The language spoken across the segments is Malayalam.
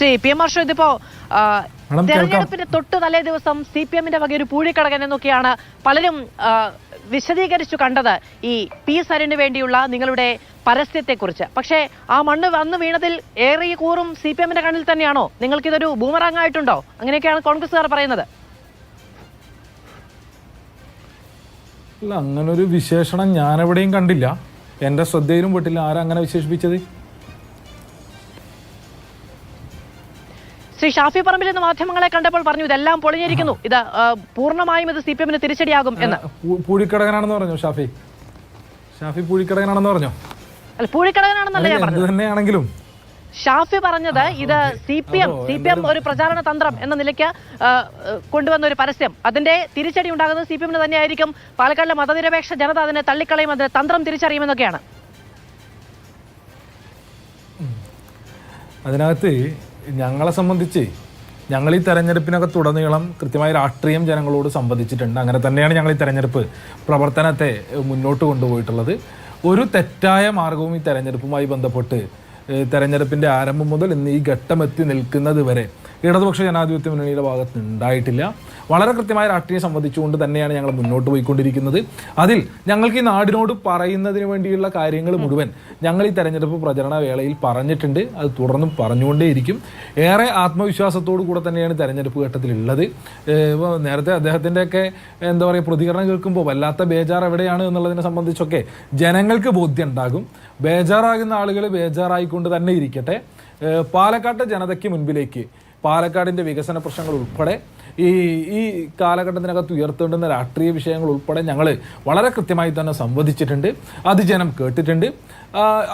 PM Harshu ഇതിപ്പോ തെരഞ്ഞെടുപ്പിന്റെ തൊട്ട് തലേ ദിവസം CPM-ന്റെ വക ഒരു പൂഴിക്കടകൻ എന്നൊക്കെയാണ് പലരും വിശദീകരിച്ചു കണ്ടത് ഈ പി സരിന് വേണ്ടിയുള്ള നിങ്ങളുടെ പരസ്യത്തെക്കുറിച്ച്. പക്ഷേ ആ മണ്ണ് വന്ന് വീണതിൽ ഏറിയ കൂറും CPM-ന്റെ കണ്ണിൽ തന്നെയാണോ? നിങ്ങൾക്കിതൊരു ബൂമറാങ് ആയിട്ടുണ്ടോ? അങ്ങനെയൊക്കെയാണ് കോൺഗ്രസ്സുകാർ പറയുന്നത്. അല്ല, അങ്ങനൊരു വിശേഷണം ഞാനെവിടെയും കണ്ടില്ല, എൻ്റെ ശ്രദ്ധയിലും പെട്ടില്ല. ആരാ അങ്ങനെ വിശേഷിപ്പിച്ചത്? ശ്രീ ഷാഫി പറമ്പിൽ നിന്ന് മാധ്യമങ്ങളെ കണ്ടപ്പോൾ പറഞ്ഞു ഇതെല്ലാം പൊളിഞ്ഞിരിക്കുന്നു, ഇത് പൂർണ്ണമായും ഇത് CPM-ന് തിരിച്ചടിയാകും എന്ന്. പൂഴിക്കടകനാണെന്ന് പറഞ്ഞു ഷാഫി പൂഴിക്കടകനാണെന്ന് പറഞ്ഞോ? അല്ല, പൂഴിക്കടകനാണെന്നല്ല ഞാൻ പറഞ്ഞത്. തന്നെയാണെങ്കിലും ഷാഫി പറഞ്ഞത് ഇത് CPM ഒരു പ്രചാരണ തന്ത്രം എന്ന നിലയ്ക്ക് കൊണ്ടുവന്ന ഒരു പരസ്യം, അതിന്റെ തിരിച്ചടി ഉണ്ടാകുന്നത് CPM-ന് തന്നെയായിരിക്കും. പാലക്കാടിലെ മതനിരപേക്ഷ ജനത അതിനെ തള്ളിക്കളയും, അതിന്റെ തന്ത്രം തിരിച്ചറിയുമെന്നൊക്കെയാണ്. അതിനകത്ത് ഞങ്ങളെ സംബന്ധിച്ച് ഞങ്ങൾ ഈ തെരഞ്ഞെടുപ്പിനകത്തുടനീളം കൃത്യമായ രാഷ്ട്രീയം ജനങ്ങളോട് സംവദിച്ചിട്ടുണ്ട്. അങ്ങനെ തന്നെയാണ് ഞങ്ങൾ ഈ തെരഞ്ഞെടുപ്പ് പ്രവർത്തനത്തെ മുന്നോട്ട് കൊണ്ടുപോയിട്ടുള്ളത്. ഒരു തെറ്റായ മാർഗവും ഈ തെരഞ്ഞെടുപ്പുമായി ബന്ധപ്പെട്ട് തെരഞ്ഞെടുപ്പിൻ്റെ ആരംഭം മുതൽ ഇന്ന് ഈ ഘട്ടമെത്തി നിൽക്കുന്നത് വരെ ഇടതുപക്ഷ ജനാധിപത്യ മുന്നണിയുടെ ഭാഗത്ത് ഉണ്ടായിട്ടില്ല. വളരെ കൃത്യമായ രാഷ്ട്രീയം സംബന്ധിച്ചുകൊണ്ട് തന്നെയാണ് ഞങ്ങൾ മുന്നോട്ട് പോയിക്കൊണ്ടിരിക്കുന്നത്. അതിൽ ഞങ്ങൾക്ക് ഈ നാടിനോട് പറയുന്നതിന് വേണ്ടിയുള്ള കാര്യങ്ങൾ മുഴുവൻ ഞങ്ങൾ ഈ തെരഞ്ഞെടുപ്പ് പ്രചരണ വേളയിൽ പറഞ്ഞിട്ടുണ്ട്. അത് തുടർന്നും പറഞ്ഞുകൊണ്ടേയിരിക്കും. ഏറെ ആത്മവിശ്വാസത്തോടു കൂടെ തന്നെയാണ് തെരഞ്ഞെടുപ്പ് ഘട്ടത്തിലുള്ളത്. നേരത്തെ അദ്ദേഹത്തിൻ്റെയൊക്കെ എന്താ പറയുക പ്രതികരണം കേൾക്കുമ്പോൾ വല്ലാത്ത ബേജാർ എവിടെയാണ് എന്നുള്ളതിനെ സംബന്ധിച്ചൊക്കെ ജനങ്ങൾക്ക് ബോധ്യം ഉണ്ടാകും. ബേജാറാകുന്ന ആളുകൾ ബേജാറായിക്കൊണ്ട് തന്നെ ഇരിക്കട്ടെ. പാലക്കാട്ടെ ജനതയ്ക്ക് മുൻപിലേക്ക് പാലക്കാടിൻ്റെ വികസന പ്രശ്നങ്ങൾ ഉൾപ്പെടെ ഈ കാലഘട്ടത്തിനകത്ത് ഉയർത്തേണ്ടുന്ന രാഷ്ട്രീയ വിഷയങ്ങൾ ഉൾപ്പെടെ ഞങ്ങൾ വളരെ കൃത്യമായി തന്നെ സംവദിച്ചിട്ടുണ്ട്. അത് ജനം കേട്ടിട്ടുണ്ട്.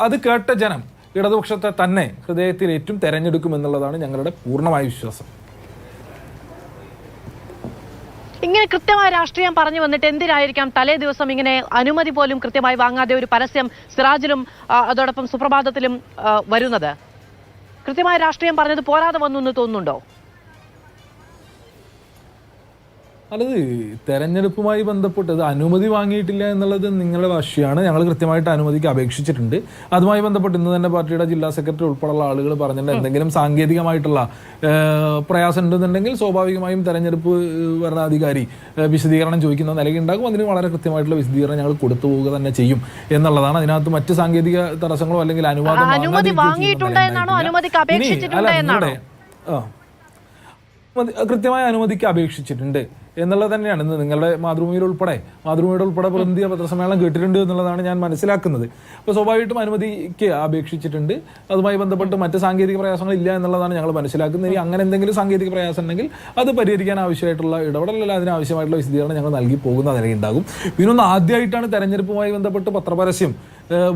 അത് കേട്ട ജനം ഇടതുപക്ഷത്തെ തന്നെ ഹൃദയത്തിലേറ്റും തെരഞ്ഞെടുക്കുമെന്നുള്ളതാണ് ഞങ്ങളുടെ പൂർണ്ണമായ വിശ്വാസം. ഇങ്ങനെ കൃത്യമായ രാഷ്ട്രീയം പറഞ്ഞു വന്നിട്ട് എന്തിനായിരിക്കാം തലേ ദിവസം ഇങ്ങനെ അനുമതി പോലും കൃത്യമായി വാങ്ങാതെ ഒരു പരസ്യം സിറാജിലും അതോടൊപ്പം സുപ്രഭാതത്തിലും വരുന്നത്? കൃത്യമായ രാഷ്ട്രീയം പറഞ്ഞത് പോരാതെ വന്നു എന്ന് തോന്നുന്നുണ്ടോ? അല്ലത് തെരഞ്ഞെടുപ്പുമായി ബന്ധപ്പെട്ടത് അനുമതി വാങ്ങിയിട്ടില്ല എന്നുള്ളത് നിങ്ങളുടെ വാശിയാണ്. ഞങ്ങൾ കൃത്യമായിട്ട് അനുമതിക്ക് അപേക്ഷിച്ചിട്ടുണ്ട്. അതുമായി ബന്ധപ്പെട്ട് ഇന്ന് തന്നെ പാർട്ടിയുടെ ജില്ലാ സെക്രട്ടറി ഉൾപ്പെടെയുള്ള ആളുകൾ പറഞ്ഞിട്ടുണ്ട് എന്തെങ്കിലും സാങ്കേതികമായിട്ടുള്ള പ്രയാസം ഉണ്ടെന്നുണ്ടെങ്കിൽ സ്വാഭാവികമായും തെരഞ്ഞെടുപ്പ് ഭരണാധികാരി വിശദീകരണം ചോദിക്കുന്ന നിലയുണ്ടാകും. അതിന് വളരെ കൃത്യമായിട്ടുള്ള വിശദീകരണം ഞങ്ങൾ കൊടുത്തു പോവുക തന്നെ ചെയ്യും എന്നുള്ളതാണ്. അതിനകത്ത് മറ്റ് സാങ്കേതിക തടസ്സങ്ങളോ അല്ലെങ്കിൽ കൃത്യമായ അനുമതിക്ക് അപേക്ഷിച്ചിട്ടുണ്ട് എന്നുള്ളത് തന്നെയാണ്. ഇന്ന് നിങ്ങളുടെ മാതൃഭൂമിയുടെ ഉൾപ്പെടെ പ്രതിനിധി പത്രസമ്മേളനം കേട്ടിട്ടുണ്ട് എന്നുള്ളതാണ് ഞാൻ മനസ്സിലാക്കുന്നത്. അപ്പോൾ സ്വാഭാവികമായിട്ടും അനുമതിക്ക് അപേക്ഷിച്ചിട്ടുണ്ട്. അതുമായി ബന്ധപ്പെട്ട് മറ്റ് സാങ്കേതിക പ്രയാസങ്ങൾ ഇല്ല എന്നുള്ളതാണ് ഞങ്ങൾ മനസ്സിലാക്കുന്നത്. ഇനി അങ്ങനെ എന്തെങ്കിലും സാങ്കേതിക പ്രയാസം ഉണ്ടെങ്കിൽ അത് പരിഹരിക്കാൻ ആവശ്യമായിട്ടുള്ള ഇടപെടലല്ല, അതിനാവശ്യമായിട്ടുള്ള വിശദീകരണം ഞങ്ങൾ നൽകി പോകുന്ന നിലയുണ്ടാകും. പിന്നൊന്ന് ആദ്യമായിട്ടാണ് തെരഞ്ഞെടുപ്പുമായി ബന്ധപ്പെട്ട് പത്രപരസ്യം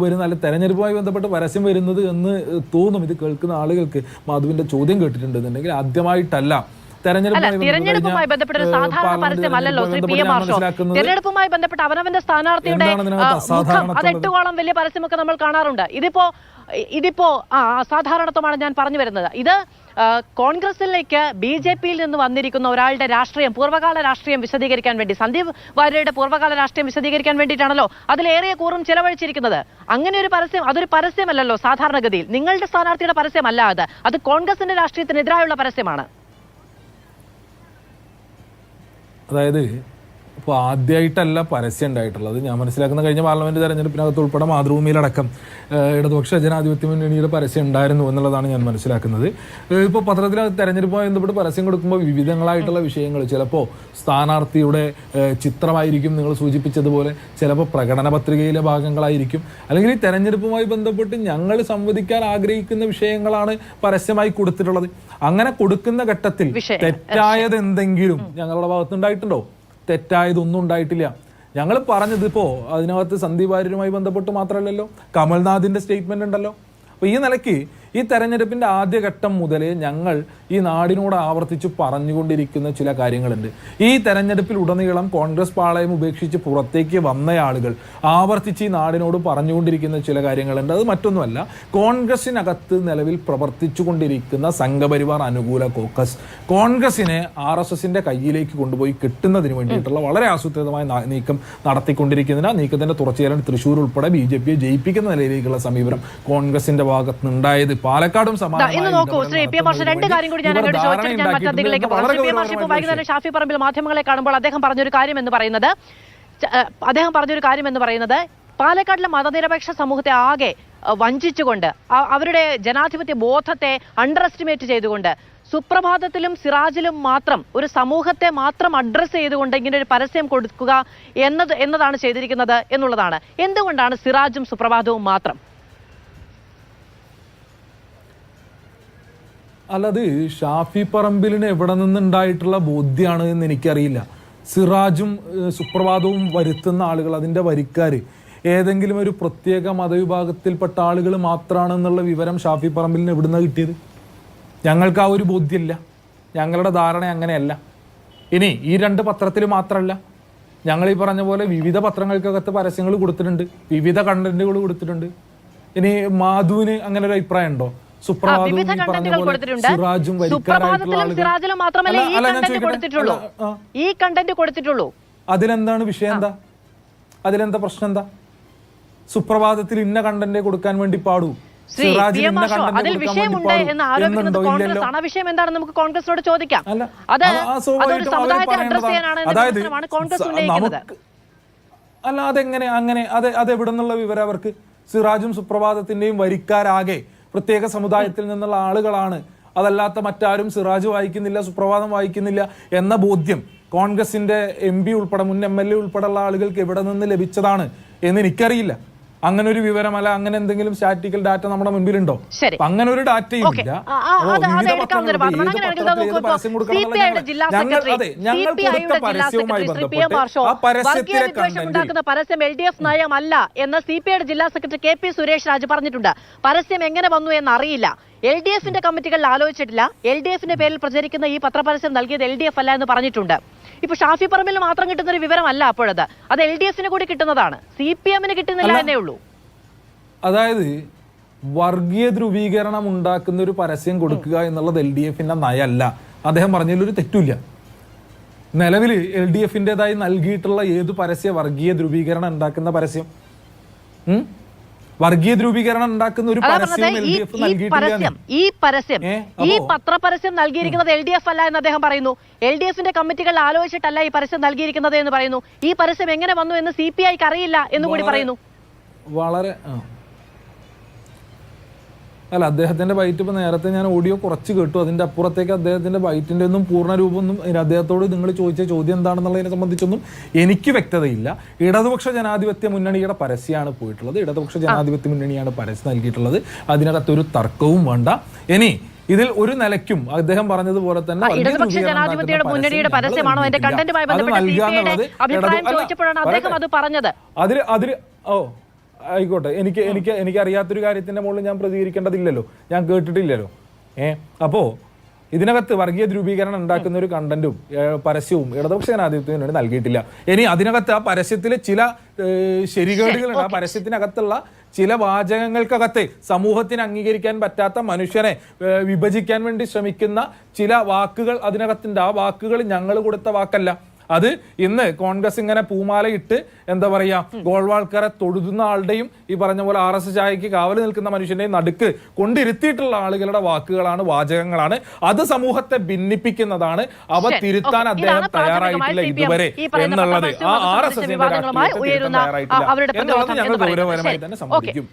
വരുന്ന, അല്ലെങ്കിൽ തെരഞ്ഞെടുപ്പുമായി ബന്ധപ്പെട്ട് പരസ്യം വരുന്നത് എന്ന് തോന്നും ഇത് കേൾക്കുന്ന ആളുകൾക്ക്. മാധുവിന്റെ ചോദ്യം കേട്ടിട്ടുണ്ടെന്നുണ്ടെങ്കിൽ ആദ്യമായിട്ടല്ല തെരഞ്ഞെടുപ്പുമായി ബന്ധപ്പെട്ട ഒരു സാധാരണ പരസ്യമല്ലല്ലോ ശ്രീ PM Harshu. തെരഞ്ഞെടുപ്പുമായി ബന്ധപ്പെട്ട് അവനവന്റെ സ്ഥാനാർത്ഥിയുടെ മുഖം അത് 8 വലിയ പരസ്യമൊക്കെ നമ്മൾ കാണാറുണ്ട്. ഇതിപ്പോ അസാധാരണത്വമാണ് ഞാൻ പറഞ്ഞു വരുന്നത്. ഇത് കോൺഗ്രസിലേക്ക് BJP-യിൽ നിന്ന് വന്നിരിക്കുന്ന ഒരാളുടെ രാഷ്ട്രീയം, പൂർവ്വകാല രാഷ്ട്രീയം വിശദീകരിക്കാൻ വേണ്ടി, സന്ദീപ് വാര്യരുടെ പൂർവ്വകാല രാഷ്ട്രീയം വിശദീകരിക്കാൻ വേണ്ടിയിട്ടാണല്ലോ അതിലേറിയ കൂറും ചെലവഴിച്ചിരിക്കുന്നത്. അങ്ങനെ ഒരു പരസ്യം, അതൊരു പരസ്യമല്ലല്ലോ സാധാരണഗതിയിൽ. നിങ്ങളുടെ സ്ഥാനാർത്ഥിയുടെ പരസ്യമല്ല അത് കോൺഗ്രസിന്റെ രാഷ്ട്രീയത്തിനെതിരായുള്ള പരസ്യമാണ്. അതായത് ഇപ്പോൾ ആദ്യമായിട്ടല്ല പരസ്യം ഉണ്ടായിട്ടുള്ളത്. ഞാൻ മനസ്സിലാക്കുന്ന കഴിഞ്ഞ പാർലമെൻറ്റ് തെരഞ്ഞെടുപ്പിനകത്ത് ഉൾപ്പെടെ മാതൃഭൂമിയിലടക്കം ഇടതുപക്ഷ ജനാധിപത്യ മുന്നണിയുടെ പരസ്യം ഉണ്ടായിരുന്നു എന്നുള്ളതാണ് ഞാൻ മനസ്സിലാക്കുന്നത്. ഇപ്പോൾ പത്രത്തിൽ തെരഞ്ഞെടുപ്പുമായി ബന്ധപ്പെട്ട് പരസ്യം കൊടുക്കുമ്പോൾ വിവിധങ്ങളായിട്ടുള്ള വിഷയങ്ങൾ, ചിലപ്പോൾ സ്ഥാനാർത്ഥിയുടെ ചിത്രമായിരിക്കും നിങ്ങൾ സൂചിപ്പിച്ചതുപോലെ, ചിലപ്പോൾ പ്രകടന പത്രികയിലെ ഭാഗങ്ങളായിരിക്കും, അല്ലെങ്കിൽ ഈ തെരഞ്ഞെടുപ്പുമായി ബന്ധപ്പെട്ട് ഞങ്ങൾ സംവദിക്കാൻ ആഗ്രഹിക്കുന്ന വിഷയങ്ങളാണ് പരസ്യമായി കൊടുത്തിട്ടുള്ളത്. അങ്ങനെ കൊടുക്കുന്ന ഘട്ടത്തിൽ തെറ്റായത് എന്തെങ്കിലും ഞങ്ങളുടെ ഭാഗത്തുണ്ടായിട്ടുണ്ടോ? തെറ്റായതൊന്നും ഉണ്ടായിട്ടില്ല. ഞങ്ങൾ പറഞ്ഞത് ഇപ്പോൾ അതിനകത്ത് സന്ദീപ് വാര്യരുമായി ബന്ധപ്പെട്ട് മാത്രമല്ലല്ലോ, കമൽനാഥിൻ്റെ സ്റ്റേറ്റ്മെൻ്റ് ഉണ്ടല്ലോ. അപ്പോൾ ഈ നിലയ്ക്ക് ഈ തെരഞ്ഞെടുപ്പിൻ്റെ ആദ്യഘട്ടം മുതലേ ഞങ്ങൾ ഈ നാടിനോട് ആവർത്തിച്ച് പറഞ്ഞുകൊണ്ടിരിക്കുന്ന ചില കാര്യങ്ങളുണ്ട്. ഈ തെരഞ്ഞെടുപ്പിൽ ഉടനീളം കോൺഗ്രസ് പാളയം ഉപേക്ഷിച്ച് പുറത്തേക്ക് വന്ന ആളുകൾ ആവർത്തിച്ച് ഈ നാടിനോട് പറഞ്ഞുകൊണ്ടിരിക്കുന്ന ചില കാര്യങ്ങളുണ്ട്. അത് മറ്റൊന്നുമല്ല, കോൺഗ്രസിനകത്ത് നിലവിൽ പ്രവർത്തിച്ചു കൊണ്ടിരിക്കുന്ന സംഘപരിവാർ അനുകൂല കോക്കസ് കോൺഗ്രസിനെ RSSന്റെ കയ്യിലേക്ക് കൊണ്ടുപോയി കിട്ടുന്നതിന് വേണ്ടിയിട്ടുള്ള വളരെ ആസൂത്രിതമായ നീക്കം നടത്തിക്കൊണ്ടിരിക്കുന്നതിന് നീക്കത്തിന്റെ തുടർച്ചയായാണ് തൃശ്ശൂർ ഉൾപ്പെടെ BJPയെ ജയിപ്പിക്കുന്ന നിലയിലേക്കുള്ള സമീപനം കോൺഗ്രസിന്റെ ഭാഗത്ത് നിന്നുണ്ടായത്. പാലക്കാടും വൈകുന്നേരം ഷാഫി പറമ്പിൽ മാധ്യമങ്ങളെ കാണുമ്പോൾ അദ്ദേഹം പറഞ്ഞൊരു കാര്യം എന്ന് പറയുന്നത് പാലക്കാടിലെ മതനിരപേക്ഷ സമൂഹത്തെ ആകെ വഞ്ചിച്ചുകൊണ്ട് അവരുടെ ജനാധിപത്യ ബോധത്തെ അണ്ടർ എസ്റ്റിമേറ്റ് ചെയ്തുകൊണ്ട് സുപ്രഭാതത്തിലും സിറാജിലും മാത്രം ഒരു സമൂഹത്തെ മാത്രം അഡ്രസ്സ് ചെയ്തുകൊണ്ട് ഇങ്ങനെ ഒരു പരസ്യം കൊടുക്കുക എന്നതാണ് ചെയ്തിരിക്കുന്നത് എന്നുള്ളതാണ്. എന്തുകൊണ്ടാണ് സിറാജും സുപ്രഭാതവും മാത്രം? അല്ലത് ഷാഫി പറമ്പിലിന് എവിടെ നിന്നുണ്ടായിട്ടുള്ള ബോധ്യമാണ് എന്ന് എനിക്കറിയില്ല. സിറാജും സുപ്രഭാതവും വരുത്തുന്ന ആളുകൾ, അതിൻ്റെ വരിക്കാർ ഏതെങ്കിലും ഒരു പ്രത്യേക മതവിഭാഗത്തിൽപ്പെട്ട ആളുകൾ മാത്രമാണെന്നുള്ള വിവരം ഷാഫി പറമ്പിലിന് എവിടുന്നാണ് കിട്ടിയത്? ഞങ്ങൾക്ക് ആ ഒരു ബോധ്യമില്ല. ഞങ്ങളുടെ ധാരണ അങ്ങനെയല്ല. ഇനി ഈ 2 പത്രത്തിൽ മാത്രമല്ല, ഞങ്ങൾ ഈ പറഞ്ഞ പോലെ വിവിധ പത്രങ്ങൾക്കകത്ത് പരസ്യങ്ങൾ കൊടുത്തിട്ടുണ്ട്, വിവിധ കണ്ടന്റുകൾ കൊടുത്തിട്ടുണ്ട്. ഇനി മാധുവിന് അങ്ങനെ ഒരു അഭിപ്രായം ഉണ്ടോ? അതിലെന്താണ് വിഷയം? എന്താ അതിലെന്താ പ്രശ്നം? എന്താ സുപ്രഭാതത്തിൽ ഇന്ന കണ്ടന്റ് കൊടുക്കാൻ വേണ്ടി പാടൂ, അതിൽ വിഷയമുണ്ട് എന്ന് ആരോപിക്കുന്നത് കോൺഗ്രസ് ആണ്. വിഷയം എന്താണെന്ന് നമുക്ക് കോൺഗ്രസിനോട് ചോദിക്കാം. അതൊരു സമുദായത്തെ അഡ്രസ് ചെയ്യാനാണ് കോൺഗ്രസ് ഉന്നയിക്കുന്നത്. അല്ല, അതെങ്ങനെ അങ്ങനെ? അതെവിടെ നിന്നുള്ള വിവരം അവർക്ക്? സിറാജും സുപ്രഭാതത്തിന്റെയും വരിക്കാരാകെ പ്രത്യേക സമുദായത്തിൽ നിന്നുള്ള ആളുകളാണ്. അതല്ലാത്ത മറ്റാരും സിറാജ് വായിക്കുന്നില്ല, സുപ്രഭാതം വായിക്കുന്നില്ല എന്ന ബോധ്യം കോൺഗ്രസിന്റെ MP ഉൾപ്പെടെ മുൻ MLA ഉൾപ്പെടെയുള്ള ആളുകൾക്ക് എവിടെ നിന്ന് ലഭിച്ചതാണ് എന്ന് എനിക്കറിയില്ല. അങ്ങനെ ഒരു വിവരമല്ല, അങ്ങനെ എന്തെങ്കിലും സ്റ്റാറ്റിക്കൽ ഡാറ്റ നമ്മുടെ മുൻപിലുണ്ടോ? അങ്ങനെ ഒരു ഡാറ്റയും ഇല്ല. പരസ്യം LDF നയമല്ല എന്ന് CPIയുടെ ജില്ലാ സെക്രട്ടറി KP സുരേഷ് രാജ് പറഞ്ഞിട്ടുണ്ട്. പരസ്യം എങ്ങനെ വന്നു എന്നറിയില്ല. LDFന്റെ കമ്മിറ്റികളിൽ ആലോചിച്ചിട്ടില്ല. LDFന്റെ പേരിൽ പ്രചരിക്കുന്ന ഈ പത്രപരസ്യം നൽകിയത് LDF അല്ല എന്ന് പറഞ്ഞിട്ടുണ്ട്. ഇപ്പൊ ഷാഫി പറമ്പിൽ മാത്രം കിട്ടുന്ന ഒരു വിവരമല്ല അപ്പോഴത്, അത് LDFന് കൂടി കിട്ടുന്നതാണ്. CPMന് കിട്ടുന്നില്ല എന്നേ ഉള്ളൂ. അതായത് വർഗീയ ധ്രുവീകരണം ഉണ്ടാക്കുന്ന ഒരു പരസ്യം കൊടുക്കുക എന്നുള്ളത് LDFന്റെ നയമല്ല. അദ്ദേഹം പറഞ്ഞതിലൊരു തെറ്റില്ല. നിലവിൽ LDFന്റേതായി നൽകിയിട്ടുള്ള ഏത് പരസ്യ വർഗീയ ധ്രുവീകരണം ഉണ്ടാക്കുന്ന പരസ്യം? വർഗീയ ധ്രുവീകരണം ഉണ്ടാക്കുന്ന ഒരു പരസ്യം LDF നൽകിയിട്ടില്ല. ഈ പത്രപരസ്യം നൽകിയിരിക്കുന്നത് LDF അല്ല എന്ന് അദ്ദേഹം പറയുന്നു. LDFന്റെ കമ്മിറ്റികൾ ആലോചിച്ചിട്ടല്ല ഈ പരസ്യം നൽകിയിരിക്കുന്നത് എന്ന് പറയുന്നു. ഈ പരസ്യം എങ്ങനെ വന്നു എന്ന് CPIക്ക് അറിയില്ല എന്നുകൂടി പറയുന്നു. വളരെ അല്ല, അദ്ദേഹത്തിന്റെ ബൈറ്റ് ഇപ്പൊ നേരത്തെ ഞാൻ ഓഡിയോ കുറച്ച് കേട്ടു. അതിന്റെ അപ്പുറത്തേക്ക് അദ്ദേഹത്തിന്റെ ബൈറ്റിന്റെ ഒന്നും പൂർണ്ണരൂപമൊന്നും അദ്ദേഹത്തോട് നിങ്ങൾ ചോദിച്ച ചോദ്യം എന്താണെന്നുള്ളതിനെ സംബന്ധിച്ചൊന്നും എനിക്ക് വ്യക്തതയില്ല. ഇടതുപക്ഷ ജനാധിപത്യ മുന്നണിയുടെ പരസ്യമാണ് പോയിട്ടുള്ളത്. ഇടതുപക്ഷ ജനാധിപത്യ മുന്നണിയാണ് പരസ്യം നൽകിയിട്ടുള്ളത്. അതിനകത്തൊരു തർക്കവും വേണ്ട. ഇനി ഇതിൽ ഒരു നിലയ്ക്കും അദ്ദേഹം പറഞ്ഞതുപോലെ തന്നെ ഇടതുപക്ഷ ജനാധിപത്യയുടെ മുന്നണിയുടെ പരസ്യമാണോ അതിന്റെ കണ്ടന്റുമായി ബന്ധപ്പെട്ട് അഭിപ്രായം ചോദിച്ചപ്പോഴാണ് അദ്ദേഹം അത് പറഞ്ഞത്. അതിൽ ആയിക്കോട്ടെ, എനിക്ക് അറിയാത്തൊരു കാര്യത്തിന്റെ മുകളിൽ ഞാൻ പ്രതികരിക്കേണ്ടതില്ലല്ലോ, ഞാൻ കേട്ടിട്ടില്ലല്ലോ. അപ്പോ ഇതിനകത്ത് വർഗീയ ധ്രുവീകരണം ഉണ്ടാക്കുന്ന ഒരു കണ്ടന്റും പരസ്യവും ഇടതുപക്ഷ ജനാധിപത്യത്തിന് വേണ്ടി നൽകിയിട്ടില്ല. ഇനി അതിനകത്ത് ആ പരസ്യത്തിലെ ചില ശരികേടുകളുണ്ട്. ആ പരസ്യത്തിനകത്തുള്ള ചില വാചകങ്ങൾക്കകത്ത് സമൂഹത്തിന് അംഗീകരിക്കാൻ പറ്റാത്ത, മനുഷ്യനെ വിഭജിക്കാൻ വേണ്ടി ശ്രമിക്കുന്ന ചില വാക്കുകൾ അതിനകത്തുണ്ട്. ആ വാക്കുകൾ ഞങ്ങൾ കൊടുത്ത വാക്കല്ല. അത് ഇന്ന് കോൺഗ്രസ് ഇങ്ങനെ പൂമാലയിട്ട് എന്താ പറയാ ഗോൾവാൾക്കറെ തൊഴുതുന്ന ആളുടെയും ഈ പറഞ്ഞ പോലെ RS ചായക്ക് കാവല് നിൽക്കുന്ന മനുഷ്യന്റെയും നടുക്ക് കൊണ്ടിരുത്തിയിട്ടുള്ള ആളുകളുടെ വാക്കുകളാണ്, വാചകങ്ങളാണ്. അത് സമൂഹത്തെ ഭിന്നിപ്പിക്കുന്നതാണ്. അവ തിരുത്താൻ അദ്ദേഹം തയ്യാറായിട്ടില്ല ഇതുവരെ എന്നുള്ളത്. ആ RSSന്റെ രാഷ്ട്രീയത്തെ തിരുത്താൻ തയ്യാറായിട്ടില്ല എന്നുള്ളത് ഞങ്ങൾ ഗൗരവപരമായി തന്നെ സമ്മതിക്കും.